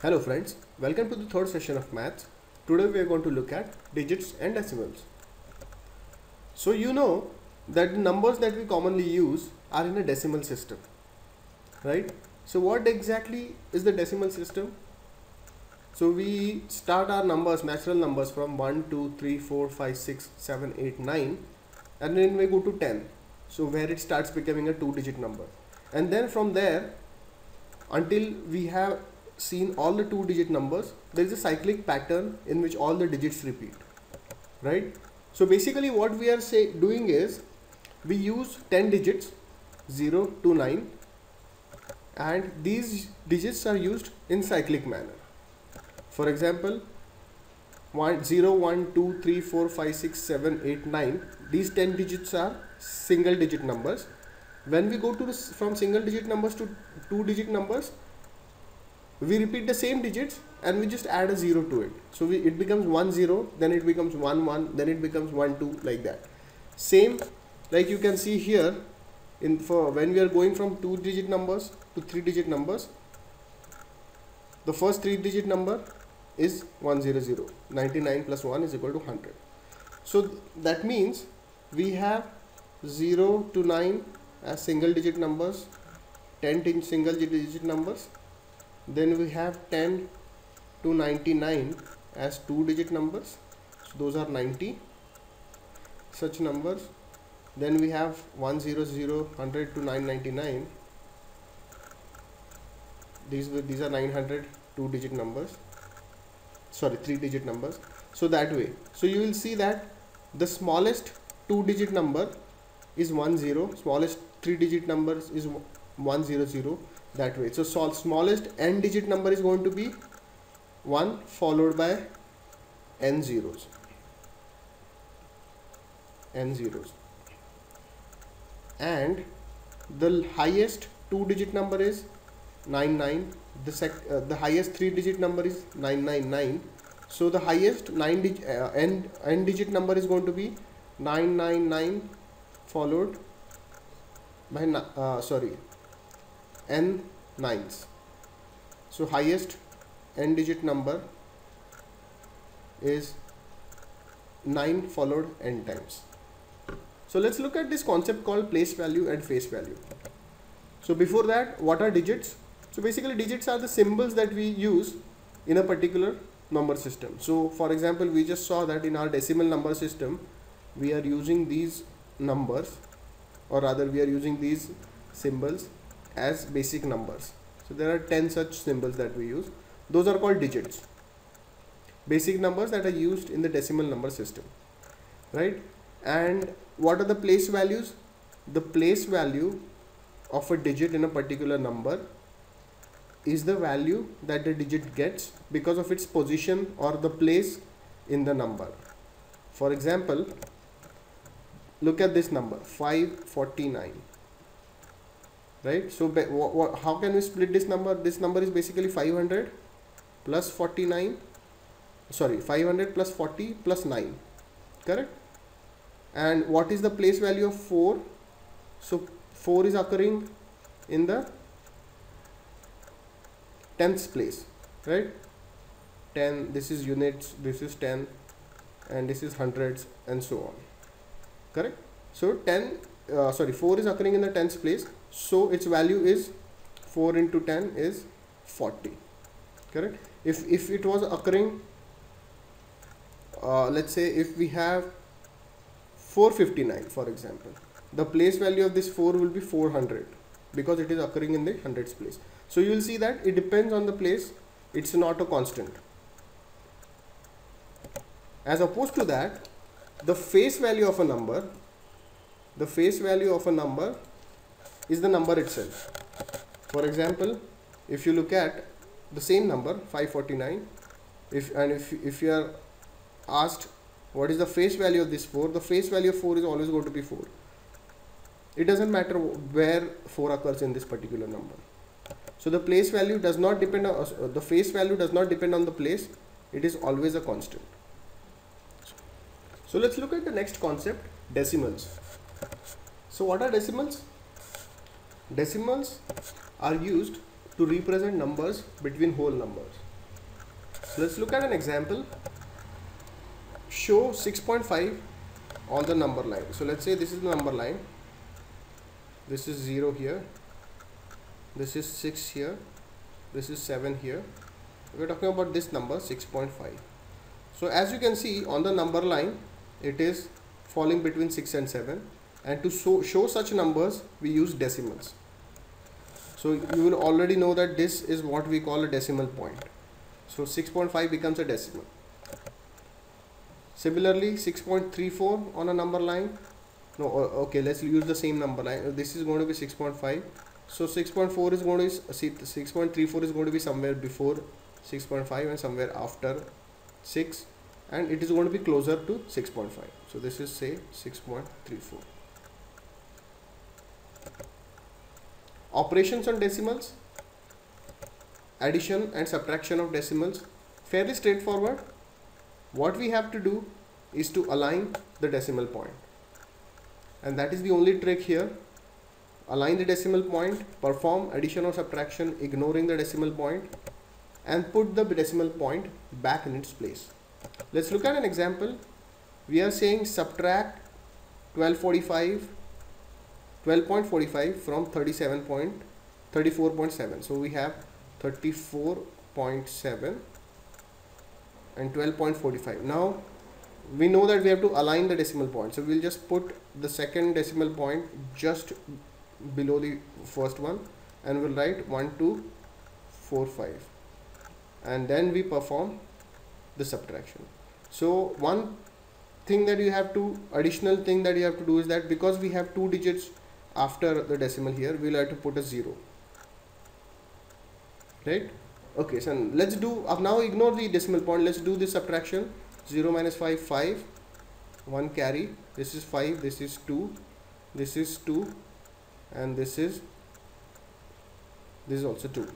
Hello friends, welcome to the third session of maths. Today we are going to look at digits and decimals. So you know that the numbers that we commonly use are in a decimal system, right? So what exactly is the decimal system? So we start our numbers, natural numbers from 1, 2, 3, 4, 5, 6, 7, 8, 9 and then we go to 10. So where it starts becoming a two-digit number. And then from there until we have seen all the two-digit numbers, there is a cyclic pattern in which all the digits repeat, right? So basically what we are doing is we use 10 digits 0 to 9 and these digits are used in cyclic manner. For example 0, 1, 2, 3, 4, 5, 6, 7, 8, 9, these 10 digits are single digit numbers. When we go to from single digit numbers to two digit numbers, we repeat the same digits and we just add a 0 to it. So it becomes 1 0, then it becomes 1 1, then it becomes 1 2, like that. Same like you can see here for when we are going from two digit numbers to three digit numbers, the first three digit number is 100. 99 plus 1 is equal to 100. So that means we have 0 to 9 as single digit numbers, 10 single digit numbers. Then we have 10 to 99 as two digit numbers, so those are 90 such numbers. Then we have 100, 100 to 999, these are 900 two digit numbers, sorry, three digit numbers. So that way, so you will see that the smallest two digit number is 10, smallest three digit number is 100, that way. So smallest n digit number is going to be 1 followed by n zeros, and the highest two digit number is 99. The highest three digit number is 999. So the highest n digit number is going to be 999 followed by n nines. So highest n digit number is 9 followed n times. So let's look at this concept called place value and face value. So before that, what are digits? So basically digits are the symbols that we use in a particular number system. So for example, we just saw that in our decimal number system we are using these numbers, or rather we are using these symbols as basic numbers. So there are 10 such symbols that we use. Those are called digits, basic numbers that are used in the decimal number system, right? And what are the place values? The place value of a digit in a particular number is the value that the digit gets because of its position or the place in the number. For example, look at this number 549, right? So how can we split this number? This number is basically 500 plus 49, sorry, 500 plus 40 plus 9, correct? And what is the place value of 4? So 4 is occurring in the 10th place, right? 10, this is units, this is 10, and this is hundreds, and so on, correct? So 4 is occurring in the 10th place, so its value is 4 into 10 is 40, correct? If it was occurring, let's say if we have 459 for example, the place value of this 4 will be 400 because it is occurring in the hundreds place. So you will see that it depends on the place, it's not a constant. As opposed to that, the face value of a number, is the number itself. For example, if you look at the same number 549, if you are asked what is the face value of this 4, the face value of 4 is always going to be 4. It doesn't matter where 4 occurs in this particular number. So the place value does not depend on the face value does not depend on the place, it is always a constant. So let's look at the next concept, decimals. So what are decimals? Decimals are used to represent numbers between whole numbers. So let's look at an example. Show 6.5 on the number line. So let's say this is the number line. This is 0 here. This is 6 here. This is 7 here. We're talking about this number 6.5. So as you can see on the number line, it is falling between 6 and 7. And to show such numbers, we use decimals. So you will already know that this is what we call a decimal point. So 6.5 becomes a decimal. Similarly, 6.34 on a number line. No, okay, let's use the same number line. This is going to be 6.5. So 6.4 is going to be 6.34 is going to be somewhere before 6.5 and somewhere after 6, and it is going to be closer to 6.5. So this is, say, 6.34. Operations on decimals, addition and subtraction of decimals, fairly straightforward. What we have to do is to align the decimal point, and that is the only trick here. Align the decimal point, perform addition or subtraction ignoring the decimal point, and put the decimal point back in its place. Let's look at an example. We are saying subtract 12.45 from 34.7. So we have 34.7 and 12.45. Now we know that we have to align the decimal point. So we'll just put the second decimal point just below the first one, and we'll write 1245, and then we perform the subtraction. So one thing that you have to, additional thing that you have to do is that because we have 2 digits after the decimal here, we'll have to put a 0, right? Okay, so let's do, now ignore the decimal point, let's do the subtraction. 0 minus 5, 5, 1 carry, this is 5, this is 2, this is 2, and this is also 2,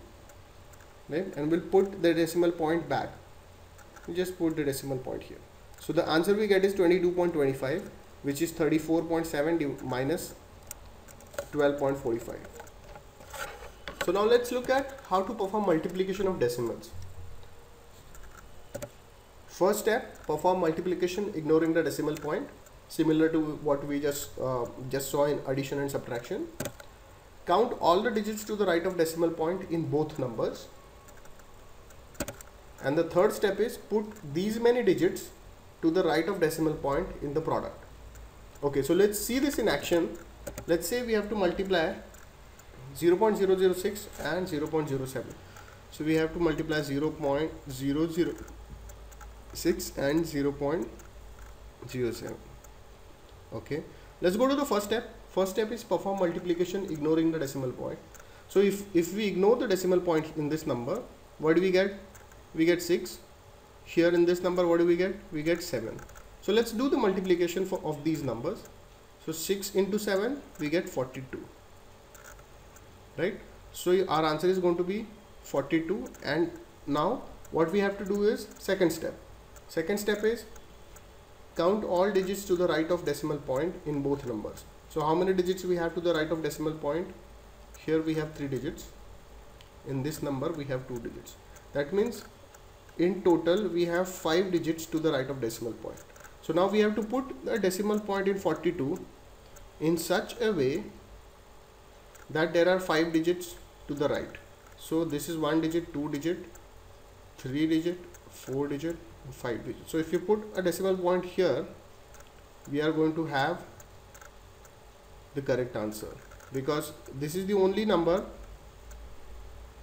right? And we'll put the decimal point back. We just put the decimal point here. So the answer we get is 22.25, which is 34.7 minus 12.45. So now let's look at how to perform multiplication of decimals. First step, perform multiplication ignoring the decimal point, similar to what we just saw in addition and subtraction. Count all the digits to the right of decimal point in both numbers. And the third step is put these many digits to the right of decimal point in the product. Okay, so let's see this in action. Let's say we have to multiply 0.006 and 0.07. So we have to multiply 0.006 and 0.07. Okay, let's go to the first step. First step is perform multiplication ignoring the decimal point. So if we ignore the decimal point in this number, what do we get? We get 6. Here in this number, what do we get? We get 7. So let's do the multiplication of these numbers. So 6 into 7, we get 42, right? So our answer is going to be 42. And now what we have to do is second step. Second step is count all digits to the right of decimal point in both numbers. So how many digits we have to the right of decimal point? Here we have 3 digits. In this number we have 2 digits. That means in total we have 5 digits to the right of decimal point. So now we have to put the decimal point in 42 in such a way that there are 5 digits to the right. So this is 1 digit, 2 digit, 3 digit, 4 digit, 5 digits. So if you put a decimal point here, we are going to have the correct answer, because this is the only number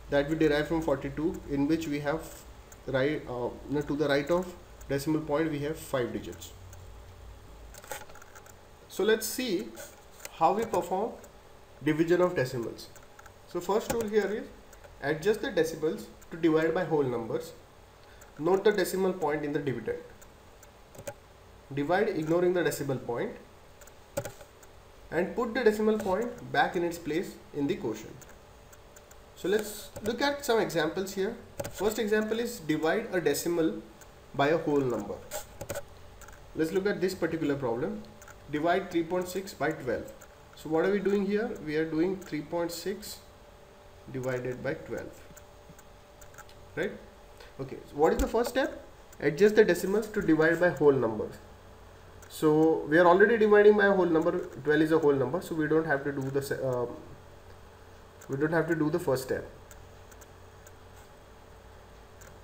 that we derive from 42 in which we have to the right of decimal point we have 5 digits. So let's see how we perform division of decimals. So first rule here is adjust the decimals to divide by whole numbers. Note the decimal point in the dividend. Divide ignoring the decimal point and put the decimal point back in its place in the quotient. So let's look at some examples here. First example is divide a decimal by a whole number. Let's look at this particular problem. Divide 3.6 by 12. So what are we doing here? We are doing 3.6 divided by 12, right? Okay, so what is the first step? Adjust the decimals to divide by whole numbers. So we are already dividing by a whole number. 12 is a whole number, so we don't have to do the first step.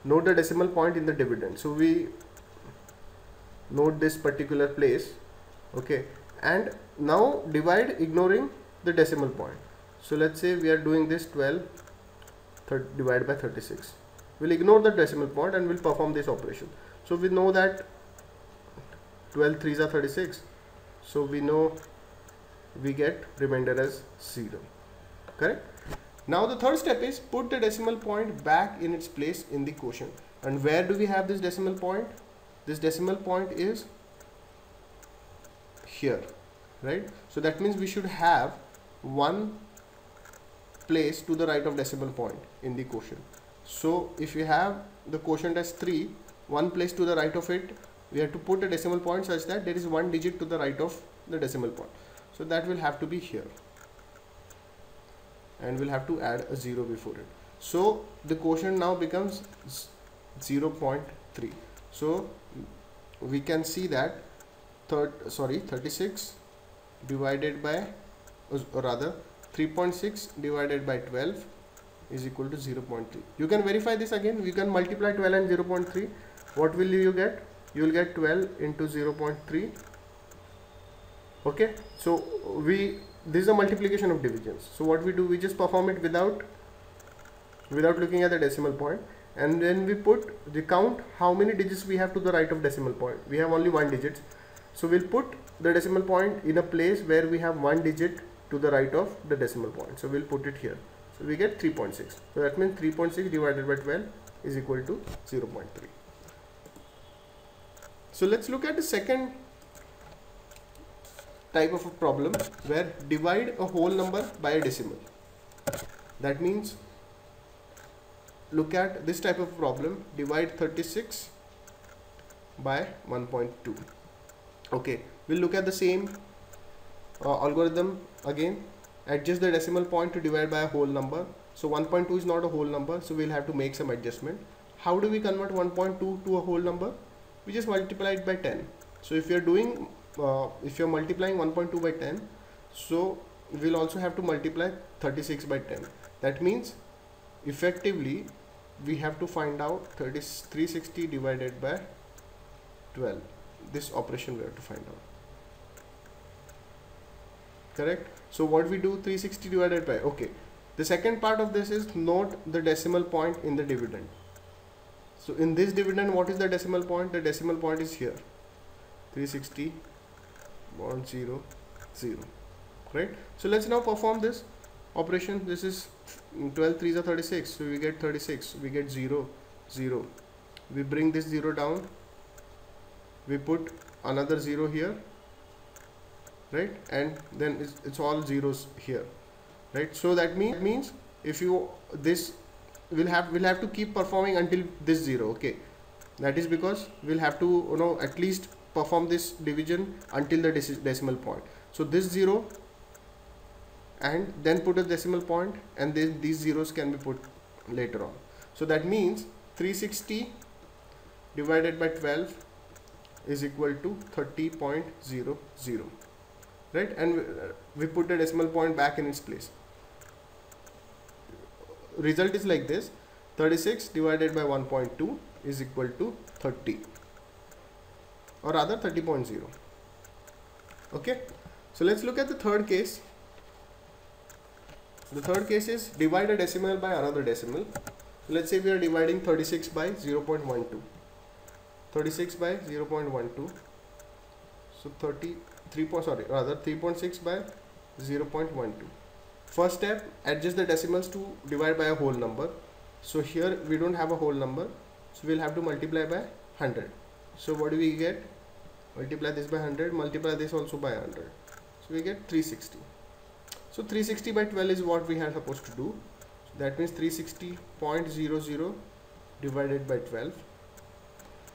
Note the decimal point in the dividend. So we note this particular place, okay, and now divide ignoring the decimal point. So let's say we are doing this 12 divided by 36. We'll ignore the decimal point and we'll perform this operation. So we know that 12 3s are 36, so we know we get remainder as 0, correct? Now the third step is put the decimal point back in its place in the quotient. And where do we have this decimal point? This decimal point is here, right? So that means we should have one place to the right of decimal point in the quotient. So if we have the quotient as 3, one place to the right of it, we have to put a decimal point such that there is one digit to the right of the decimal point. So that will have to be here, and we'll have to add a 0 before it. So the quotient now becomes 0.3. So we can see that 36 divided by, or rather 3.6 divided by 12 is equal to 0.3. You can verify this again. You can multiply 12 and 0.3. What will you get? You will get 12 into 0.3. Okay, so this is a multiplication of divisions. So what we do, we just perform it without looking at the decimal point, and then we put the count how many digits we have to the right of decimal point. We have only one digit, so we'll put the decimal point in a place where we have one digit to the right of the decimal point. So we'll put it here. So we get 3.6. So that means 3.6 divided by 12 is equal to 0.3. So let's look at the second type of a problem where divide a whole number by a decimal. That means, look at this type of problem, divide 36 by 1.2. Okay, we'll look at the same algorithm again. Adjust the decimal point to divide by a whole number. So 1.2 is not a whole number, so we'll have to make some adjustment. How do we convert 1.2 to a whole number? We just multiply it by 10. So if you're doing if you're multiplying 1.2 by 10, so we'll also have to multiply 36 by 10. That means effectively we have to find out 360 divided by 12. This operation we have to find out, correct? So what we do, 360 divided by, okay, the second part of this is note the decimal point in the dividend. So in this dividend, what is the decimal point? The decimal point is here, 360.00, right? So let's now perform this operation. This is 12 3s are 36, so we get 36, we get 0 0. We bring this 0 down, we put another 0 here, right? And then it's all zeros here, right? So that means if you we'll have to keep performing until this 0. Okay, that is because we'll have to at least perform this division until the decimal point. So this 0, and then put a decimal point, and then these zeros can be put later on. So that means 360 divided by 12 is equal to 30.00, right? And we put the decimal point back in its place. Result is like this: 36 divided by 1.2 is equal to 30, or rather 30.0. Okay, so let's look at the third case. The third case is divide a decimal by another decimal. So let's say we are dividing 36 by 0.12. 36 by 0.12. So 3.6 by 0.12. First step, adjust the decimals to divide by a whole number. So here we don't have a whole number, so we'll have to multiply by 100. So what do we get? Multiply this by 100, multiply this also by 100. So we get 360. So 360 by 12 is what we are supposed to do. So that means 360.00 divided by 12.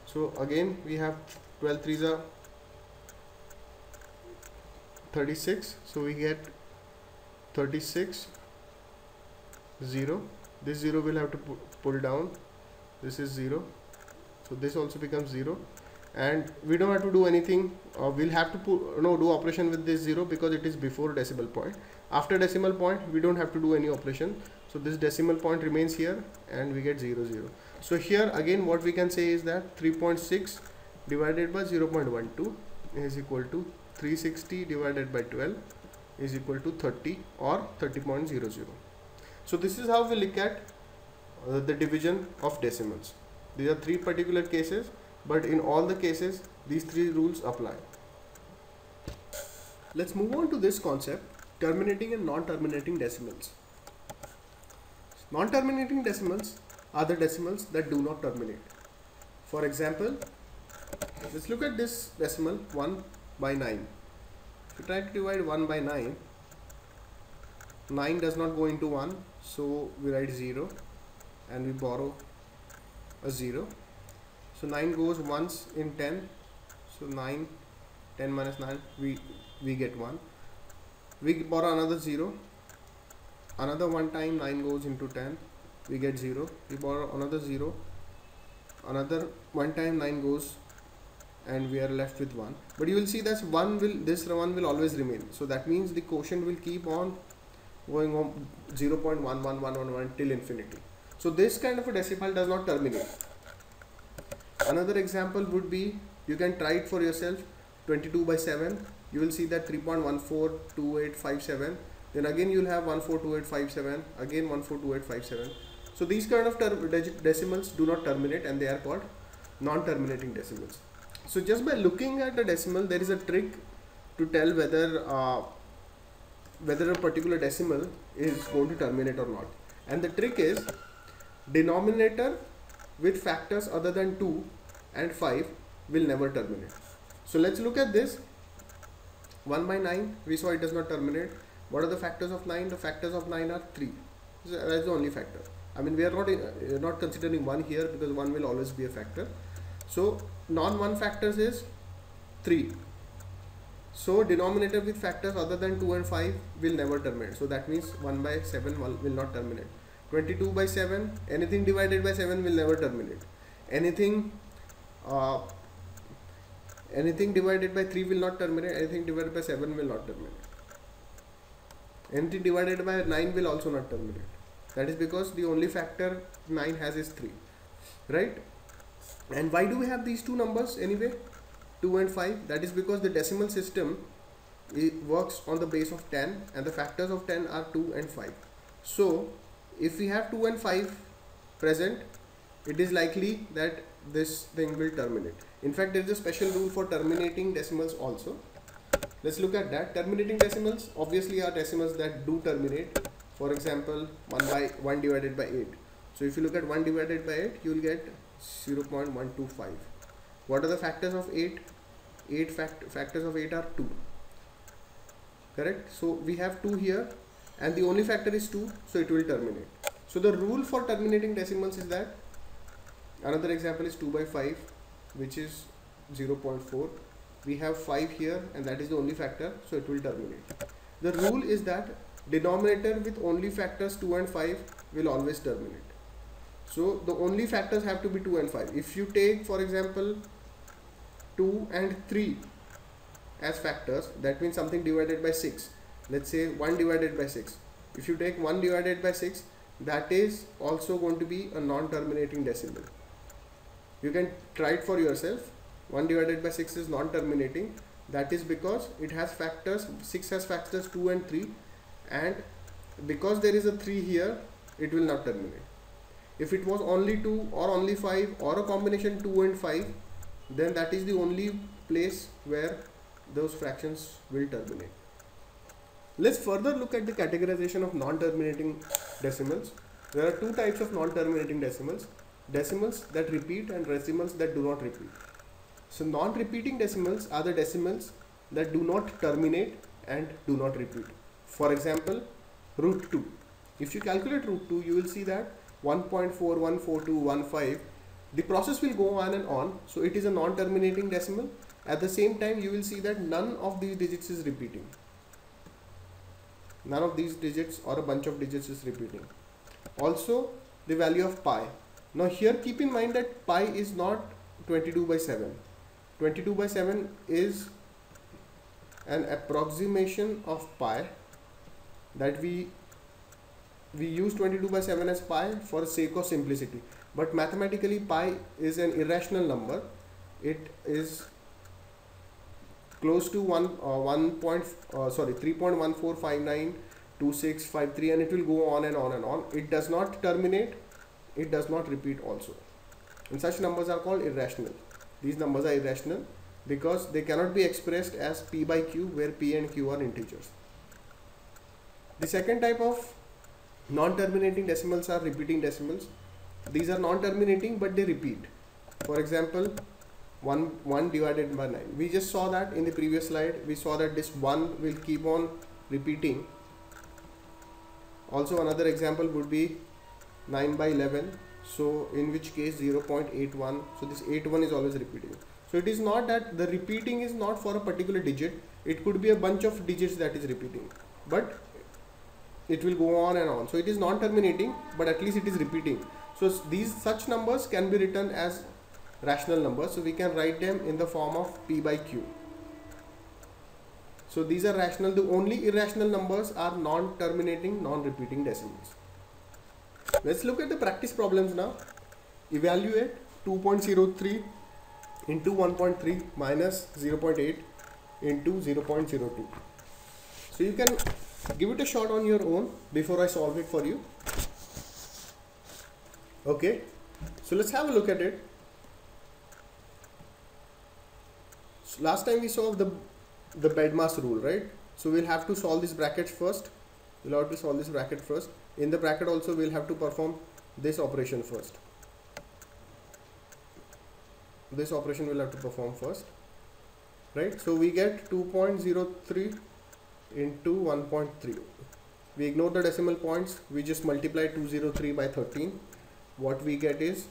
So again we have 12 3s are 36. So we get 36 0. This 0 will have to pull down. this is 0, so this also becomes 0, and we don't have to do anything. We'll have to do operation with this 0 because it is before decimal point. After decimal point we don't have to do any operation, so this decimal point remains here and we get 0 0. So here again what we can say is that 3.6 divided by 0.12 is equal to 360 divided by 12 is equal to 30 or 30.00. So this is how we look at the division of decimals. These are three particular cases, but in all the cases these three rules apply. Let's move on to this concept, terminating and non-terminating decimals. Non-terminating decimals are the decimals that do not terminate. For example, let's look at this decimal 1 by 9. If you try to divide 1 by 9, 9 does not go into 1, so we write 0 and we borrow a 0. So 9 goes once in 10, so 9, 10 minus 9, we get 1. We borrow another 0, another one time 9 goes into 10, we get 0. We borrow another 0, another one time 9 goes, and we are left with 1. But you will see that this one will always remain, so that means the quotient will keep on going on 0.11111 till infinity. So this kind of a decimal does not terminate. Another example would be, you can try it for yourself, 22 by 7. You will see that 3.142857. Then again you will have 142857, again 142857. So these kind of decimals do not terminate and they are called non-terminating decimals. So just by looking at the decimal, there is a trick to tell whether a particular decimal is going to terminate or not. And the trick is, denominator with factors other than 2 and 5 will never terminate. So let's look at this. 1 by 9, we saw it does not terminate. What are the factors of 9? The factors of 9 are 3. That's the only factor. I mean, we are not considering 1 here because 1 will always be a factor. So non-1 factors is 3. So denominator with factors other than 2 and 5 will never terminate. So that means 1 by 7 will not terminate. 22 by 7, anything divided by 7 will never terminate. Anything divided by 3 will not terminate. Anything divided by 7 will not terminate. Anything divided by 9 will also not terminate. That is because the only factor 9 has is 3, right? And why do we have these two numbers anyway, 2 and 5? That is because the decimal system works on the base of 10 and the factors of 10 are 2 and 5. So if we have 2 and 5 present, it is likely that this thing will terminate. In fact, there is a special rule for terminating decimals also. Let's look at that. Terminating decimals obviously are decimals that do terminate. For example, 1 divided by 8. So if you look at 1 divided by 8, you will get 0.125. What are the factors of 8? Factors of 8 are 2. Correct? So we have 2 here and the only factor is 2, so it will terminate. So the rule for terminating decimals is that, another example is 2 by 5, which is 0.4. We have 5 here and that is the only factor, so it will terminate. The rule is that denominator with only factors 2 and 5 will always terminate. So the only factors have to be 2 and 5. If you take, for example, 2 and 3 as factors, that means something divided by 6. Let's say 1 divided by 6. If you take 1 divided by 6, that is also going to be a non-terminating decimal. You can try it for yourself. 1 divided by 6 is non-terminating. That is because it has factors, 6 has factors 2 and 3, and because there is a 3 here, it will not terminate. If it was only 2 or only 5 or a combination 2 and 5, then that is the only place where those fractions will terminate. Let's further look at the categorization of non-terminating decimals. There are two types of non-terminating decimals: decimals that repeat and decimals that do not repeat. So non-repeating decimals are the decimals that do not terminate and do not repeat. For example, root 2. If you calculate root 2, you will see that 1.414215, the process will go on and on, so it is a non-terminating decimal. At the same time, you will see that none of these digits is repeating. None of these digits or a bunch of digits is repeating. Also, the value of pi. Now here keep in mind that pi is not 22 by 7. 22 by 7 is an approximation of pi, that we use 22 by 7 as pi for the sake of simplicity, but mathematically pi is an irrational number. It is close to 3.14592653, and it will go on and on and on. It does not terminate, it does not repeat also, and such numbers are called irrational. These numbers are irrational because they cannot be expressed as p by q, where p and q are integers. The second type of non-terminating decimals are repeating decimals. These are non-terminating but they repeat. For example, 1 divided by 9. We just saw that in the previous slide. We saw that this 1 will keep on repeating. Also another example would be 9 by 11. So in which case 0.81. So this 81 is always repeating. So it is not that the repeating is not for a particular digit. It could be a bunch of digits that is repeating, but it will go on and on. So it is non-terminating, but at least it is repeating. So these such numbers can be written as rational numbers. So we can write them in the form of p by q. So these are rational. The only irrational numbers are non-terminating, non-repeating decimals. Let's look at the practice problems now. Evaluate 2.03 into 1.3 minus 0.8 into 0.02. So you can give it a shot on your own before I solve it for you. Okay, so let's have a look at it. So last time we solved the bedmass rule, right? So we'll have to solve this bracket first. We'll have to solve this bracket first. In the bracket also we'll have to perform this operation first. This operation we'll have to perform first, right? So we get 2.03 into 1.3. We ignore the decimal points. We just multiply 203 by 13. What we get is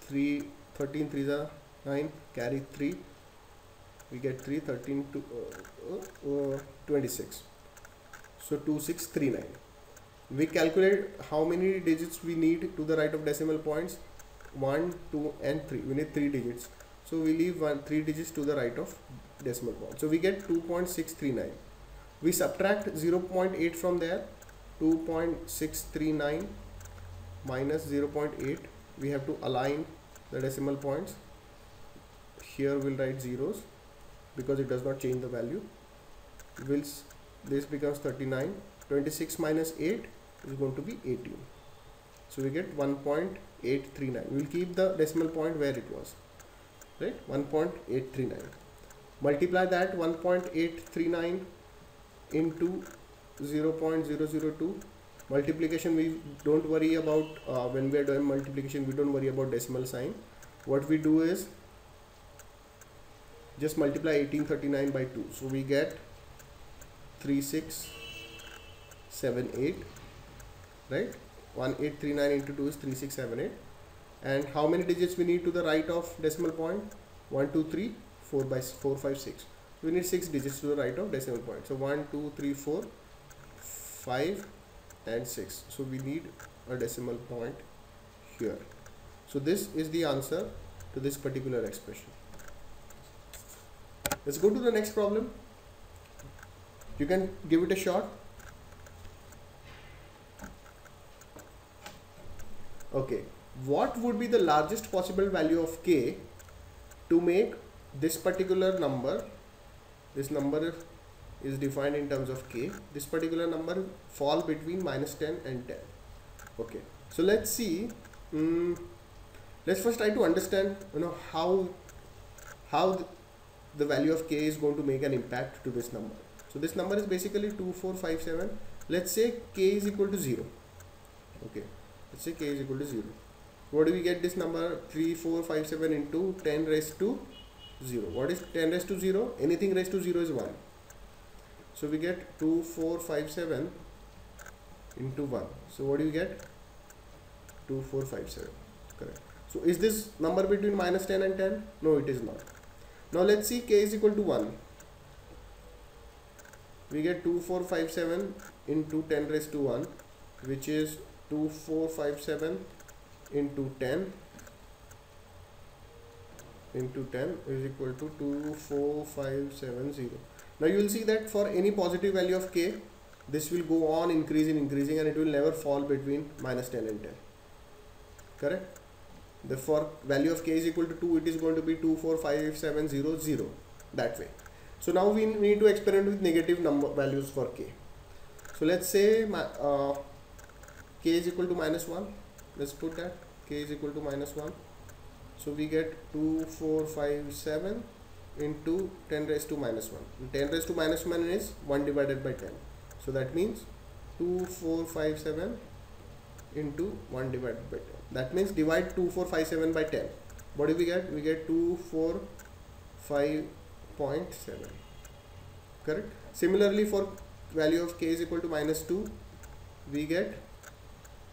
13 3s are 9, carry 3. We get 3, 13 to 26. So 2639. We calculate how many digits we need to the right of decimal points. 1, 2 and 3. We need 3 digits. So we leave 3 digits to the right of decimal point. So we get 2.639. We subtract 0.8 from there. 2.639 minus 0.8. We have to align the decimal points. Here we'll write zeros because it does not change the value. This becomes 39. 26 minus 8 is going to be 18. So we get 1.839. We'll keep the decimal point where it was, right? 1.839. Multiply that 1.839 into 0.002. Multiplication we don't worry about. When we are doing multiplication, we don't worry about decimal sign. What we do is just multiply 1839 by 2. So we get 3678, right? 1839 into 2 is 3678. And how many digits we need to the right of decimal point? 1 2 3 4 by 4 5 6. So we need 6 digits to the right of decimal point. So 1 2 3 4 5 and 6. So we need a decimal point here. So this is the answer to this particular expression. Let's go to the next problem. You can give it a shot. Okay, what would be the largest possible value of k to make this particular number, this number is defined in terms of k, this particular number fall between -10 and 10. Okay, so let's see. Let's first try to understand, how the value of k is going to make an impact to this number. So this number is basically 2457. Let's say k is equal to 0. Okay, let's say k is equal to 0. What do we get this number? 3457 into 10 raised to 0. What is 10 raised to 0? Anything raised to 0 is 1. So we get 2457 into 1. So what do you get? 2457. Correct. So is this number between -10 and 10? No, it is not. Now let's see k is equal to 1. We get 2457 into 10 raised to 1, which is 2457 into 10 is equal to 24570. Now you will see that for any positive value of k, this will go on increasing and it will never fall between minus 10 and 10. Correct? Therefore, value of k is equal to 2, it is going to be 24570, that way. So now we need to experiment with negative number values for k. So let's say k is equal to minus 1. Let's put that k is equal to minus 1. So we get 2457 into 10 raised to minus 1. 10 raised to minus 1 is 1 divided by 10. So that means 2457 into 1 divided by 10. That means divide 2457 by 10. What do we get? We get 245.7. Correct? Similarly, for value of k is equal to minus 2, we get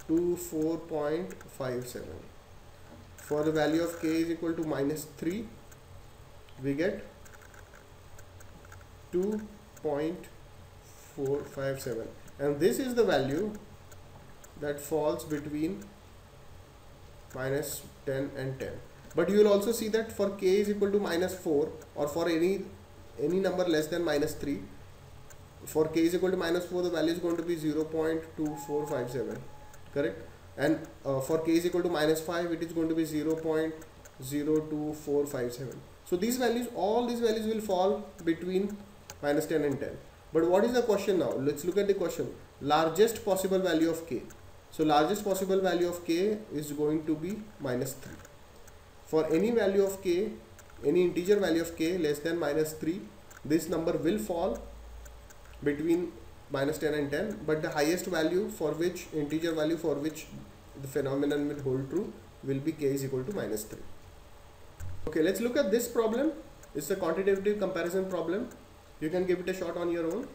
24.57. For the value of k is equal to minus 3, we get 2.457, and this is the value that falls between minus 10 and 10. But you will also see that for k is equal to minus 4, or for any number less than minus 3, for k is equal to minus 4, the value is going to be 0.2457. Correct? And for k is equal to minus 5, it is going to be 0.02457. So these values, all these values will fall between minus 10 and 10. But what is the question now? Let's look at the question. Largest possible value of k. So largest possible value of k is going to be minus 3. For any value of k, any integer value of k less than minus 3, this number will fall between minus 10 and 10, but the highest value for which, integer value for which the phenomenon will hold true, will be k is equal to minus 3. Okay, let's look at this problem. It's a quantitative comparison problem. You can give it a shot on your own.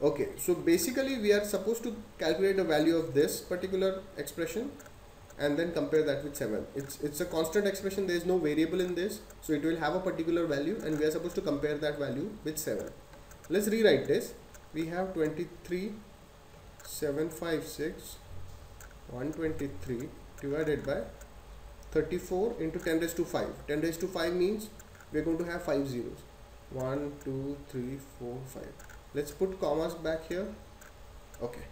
Okay, so basically we are supposed to calculate the value of this particular expression and then compare that with 7. It's a constant expression, there is no variable in this, so it will have a particular value and we are supposed to compare that value with 7. Let's rewrite this. We have 23,756 123 divided by 34 into 10 raised to 5. 10 raised to 5 means we are going to have 5 zeros. 1, 2, 3, 4, 5. Let's put commas back here. Okay.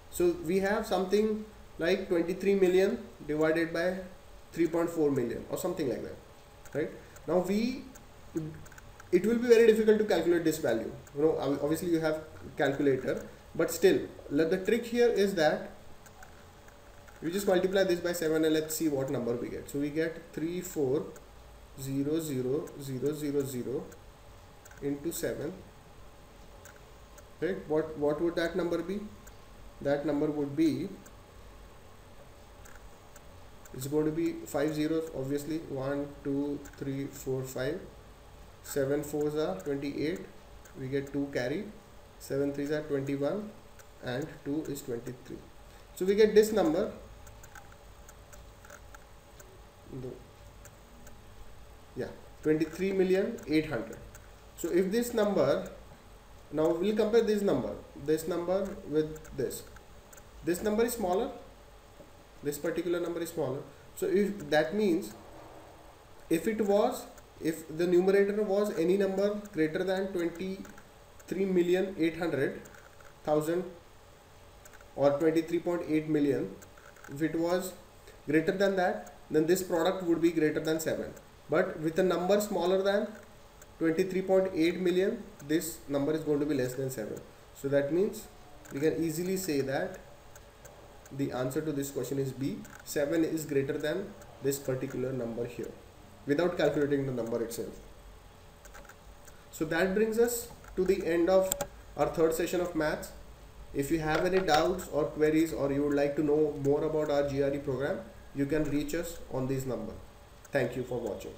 So we have something like 23 million divided by 3.4 million or something like that. Right? Now it will be very difficult to calculate this value. You know, obviously you have calculator, but still, the trick here is that we just multiply this by 7 and let's see what number we get. So we get 34,000,000 into 7. Right? What would that number be? That number would be, it's going to be 5 zeros obviously. 1, 2, 3, 4, 5. 7 4s are 28. We get 2 carry. 7 3s are 21 and 2 is 23. So we get this number. Yeah, 23,800,000. So if this number, now we'll compare this number with this. This number is smaller. This particular number is smaller. So if that means if the numerator was any number greater than 23,800,000 or 23.8 million, if it was greater than that, then this product would be greater than 7. But with a number smaller than 23.8 million, this number is going to be less than 7. So that means we can easily say that the answer to this question is B. 7 is greater than this particular number here, without calculating the number itself. So that brings us to the end of our third session of maths. If you have any doubts or queries, or you would like to know more about our GRE program, you can reach us on this number. Thank you for watching.